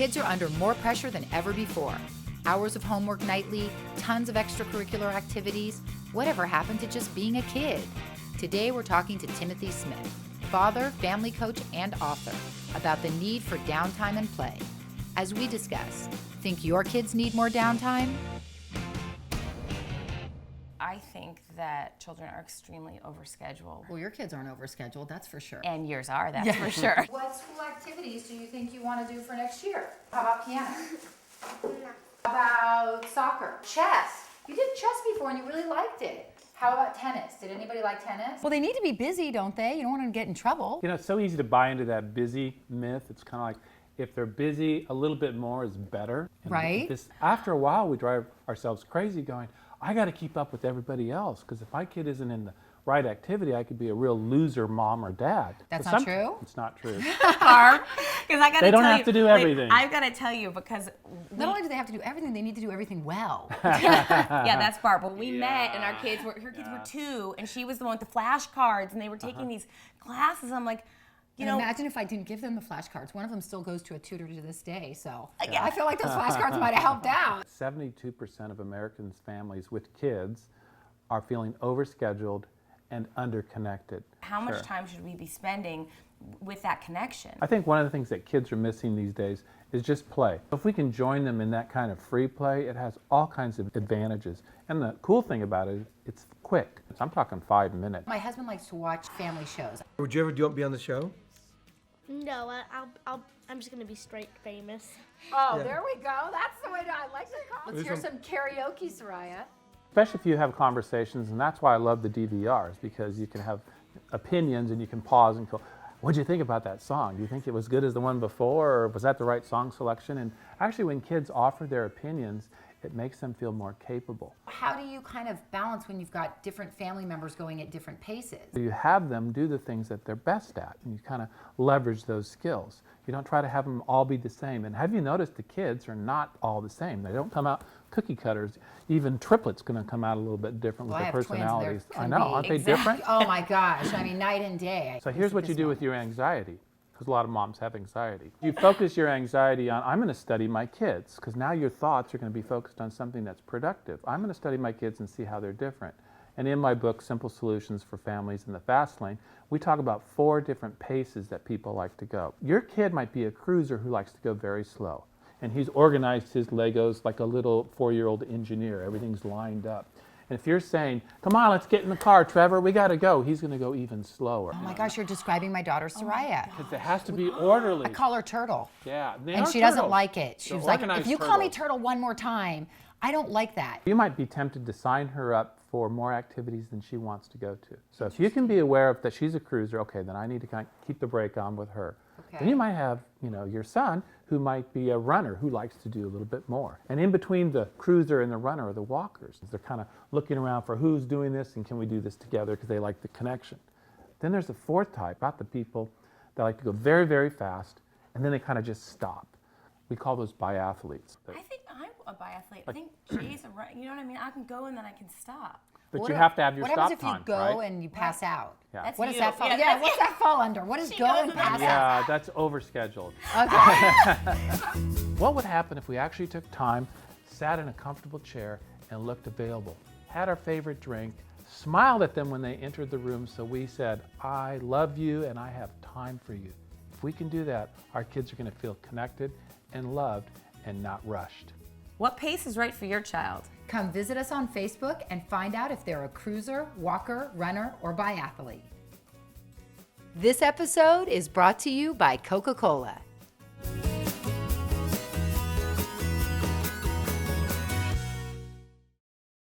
Kids are under more pressure than ever before. Hours of homework nightly, tons of extracurricular activities. Whatever happened to just being a kid? Today we're talking to Timothy Smith, father, family coach, and author, about the need for downtime and play. As we discuss, think your kids need more downtime? I think that children are extremely overscheduled. Well, your kids aren't overscheduled, that's for sure. And yours are, that's for sure. What school activities do you think you want to do for next year? How about piano? How about soccer? Chess? You did chess before and you really liked it. How about tennis? Did anybody like tennis? Well, they need to be busy, don't they? You don't want them to get in trouble. You know, it's so easy to buy into that busy myth. It's kind of like, if they're busy, a little bit more is better. And right. After a while, we drive ourselves crazy going, I got to keep up with everybody else, because if my kid isn't in the right activity, I could be a real loser mom or dad. That's not true? It's not true. They don't have to do everything. I've got to tell you, because not only do they have to do everything, they need to do everything well. Yeah, that's Barb. When we met and her kids were 2, and she was the one with the flashcards, and they were taking these classes. I'm like, you know, imagine if I didn't give them the flashcards. One of them still goes to a tutor to this day, so I feel like those flashcards might have helped out. 72% of Americans' families with kids are feeling overscheduled and underconnected. How much time should we be spending with that connection? I think one of the things that kids are missing these days is just play. If we can join them in that kind of free play, it has all kinds of advantages. And the cool thing about it is it's quick. I'm talking 5 minutes. My husband likes to watch family shows. Would you ever do want to be on the show? No, I'm just gonna be straight famous. Oh, Yeah. there we go. That's the way I like to call it. Let's hear some karaoke, Soraya. Especially if you have conversations, and that's why I love the DVRs, because you can have opinions and you can pause and go, what'd you think about that song? Do you think it was good as the one before, or was that the right song selection? And actually, when kids offer their opinions, it makes them feel more capable. How do you kind of balance when you've got different family members going at different paces? You have them do the things that they're best at, and you kind of leverage those skills. You don't try to have them all be the same. And have you noticed the kids are not all the same? They don't come out cookie cutters. Even triplets going to come out a little bit different with their personalities. I know, aren't they different? Oh my gosh, I mean, night and day. So here's what you do with your anxiety, because a lot of moms have anxiety. You focus your anxiety on, I'm going to study my kids, because now your thoughts are going to be focused on something that's productive. I'm going to study my kids and see how they're different. And in my book, Simple Solutions for Families in the Fast Lane, we talk about 4 different paces that people like to go. Your kid might be a cruiser who likes to go very slow. And he's organized his Legos like a little 4-year-old engineer. Everything's lined up. And if you're saying, come on, let's get in the car, Trevor, we got to go, he's going to go even slower. Oh my gosh, you're describing my daughter, Soraya. Because it has to be orderly. I call her Turtle. Yeah. And she doesn't like it. She's like, organized if you call me turtles. Turtle one more time, I don't like that. You might be tempted to sign her up for more activities than she wants to go to. So if you can be aware of that she's a cruiser, okay, then I need to kind of keep the brake on with her. Okay. Then you might have, your son who might be a runner who likes to do a little bit more. And in between the cruiser and the runner are the walkers. They're kind of looking around for who's doing this and can we do this together, because they like the connection. Then there's the 4th type, about the people that like to go very, very fast and then they kind of just stop. We call those biathletes. I think I'm a biathlete. I think Jay's a run. You know what I mean? I can go and then I can stop. But you have to have your what stop happens if time, you go right? and you pass out? Yeah. That's What does you. that fall? Yeah, Yeah, what's that fall under? What does go and pass out? Yeah, that's overscheduled. Okay. What would happen if we actually took time, sat in a comfortable chair, and looked available, had our favorite drink, smiled at them when they entered the room, so we said, I love you and I have time for you. If we can do that, our kids are going to feel connected and loved and not rushed. What pace is right for your child? Come visit us on Facebook and find out if they're a cruiser, walker, runner, or biathlete. This episode is brought to you by Coca-Cola.